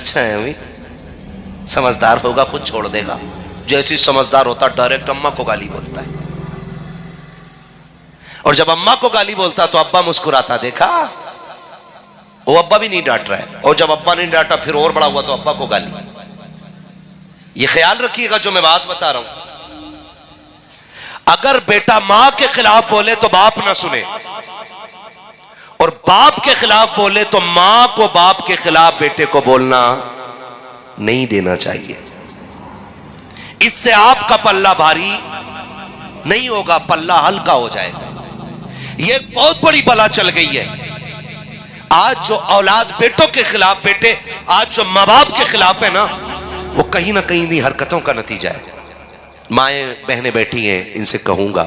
اچھا ہے ابھی سمجھدار ہوگا خود چھوڑ دے گا. جیسی سمجھدار ہوتا ڈائریکٹ اماں کو گالی بولتا ہے, اور جب اماں کو گالی بولتا تو ابا مسکراتا, دیکھا وہ ابا بھی نہیں ڈانٹ رہا ہے, اور جب ابا نہیں ڈانٹا پھر اور بڑا ہوا تو ابا کو گالی. یہ خیال رکھیے گا جو میں بات بتا رہا ہوں, اگر بیٹا ماں کے خلاف بولے تو باپ نہ سنے, اور باپ کے خلاف بولے تو ماں کو باپ کے خلاف بیٹے کو بولنا نہیں دینا چاہیے. اس سے آپ کا پلہ بھاری نہیں ہوگا, پلہ ہلکا ہو جائے گا. یہ ایک بہت بڑی بلا چل گئی ہے آج, جو اولاد بیٹوں کے خلاف, بیٹے آج جو ماں باپ کے خلاف ہے نا, وہ کہیں نہ کہیں دی حرکتوں کا نتیجہ ہے. مائیں بہنیں بیٹھی ہیں, ان سے کہوں گا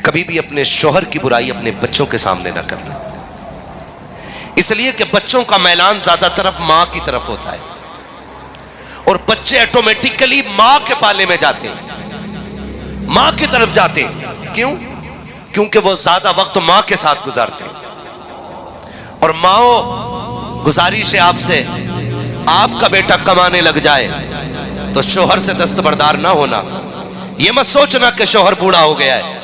کبھی بھی اپنے شوہر کی برائی اپنے بچوں کے سامنے نہ کرنا, اس لیے کہ بچوں کا میلان زیادہ طرف ماں کی طرف ہوتا ہے, اور بچے آٹومیٹکلی ماں کے پالے میں جاتے ہیں, ماں کی طرف جاتے ہیں. کیوں؟ کیونکہ وہ زیادہ وقت ماں کے ساتھ گزارتے ہیں. اور ماں گزارش ہے آپ سے, آپ کا بیٹا کمانے لگ جائے تو شوہر سے دستبردار نہ ہونا. یہ مت سوچنا کہ شوہر بوڑھا ہو گیا ہے,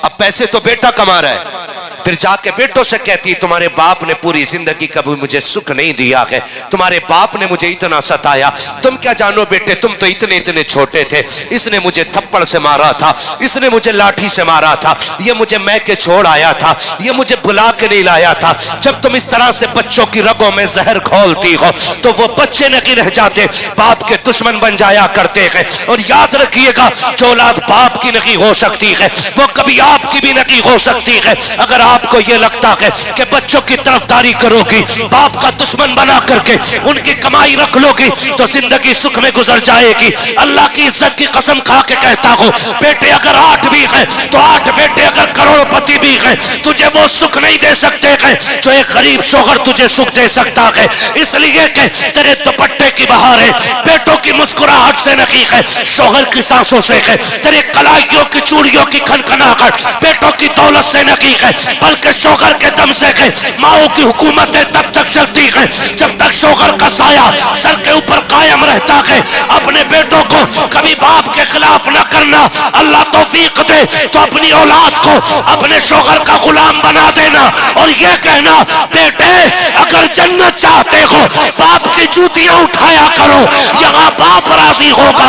اب پیسے تو بیٹا کما رہا ہے, پھر جا کے بیٹوں سے کہتی تمہارے باپ نے پوری زندگی کبھی مجھے سکھ نہیں دیا ہے, تمہارے باپ نے مجھے اتنا ستایا, تم کیا جانو بیٹے, تم تو اتنے چھوٹے تھے, اس نے مجھے تھپڑ سے مارا تھا, اس نے مجھے لاٹھی سے مارا تھا, یہ مجھے میں کے چھوڑ آیا تھا, یہ مجھے بلا کے نہیں لایا تھا. جب تم اس طرح سے بچوں کی رگوں میں زہر کھولتی ہو تو وہ بچے نہیں رہ جاتے, باپ کے دشمن بن جایا کرتے ہیں. اور یاد رکھیے گا جو اولاد باپ کی نہیں ہو سکتی ہے وہ کبھی آپ کی بھی نہیں ہو سکتی ہے. اگر آپ کو یہ لگتا ہے کہ بچوں کی طرفداری کرو گی, باپ کا دشمن بنا کر کے ان کی کمائی رکھ لو گی, تو زندگی سکھ میں گزر جائے گی. اللہ کی عزت کی قسم کھا کے کہتا ہوں, بیٹے اگر 8 بھی ہیں تو 8 بیٹے اگر کروڑ پتی بھی ہیں, تجھے وہ سکھ نہیں دے سکتے ہیں جو ایک غریب شوہر تجھے سکھ دے سکتا ہے. اس لیے کہ تیرے دوپٹے کی بہاریں بیٹوں کی مسکراہٹ سے نہیں ہے, شوہر کی سانسوں سے ہے. تیرے کلائیوں کی چوڑیوں کی کھنکھناہٹ بیٹوں کی دولت سے نہیں ہے, بلکہ شوہر کے دم سے ہے. ماؤں کی حکومتیں تب تک چلتی ہیں جب تک شوہر کا سایہ سر کے اوپر قائم رہتا ہے. اپنے بیٹوں کو کبھی باپ کے خلاف نہ کرنا, اللہ توفیق دے تو اپنی اولاد کو اپنے شوہر کا غلام بنا دینا, اور یہ کہنا بیٹے اگر جنت چاہتے ہو باپ کی جوتیاں اٹھایا کرو, یہاں باپ راضی ہوگا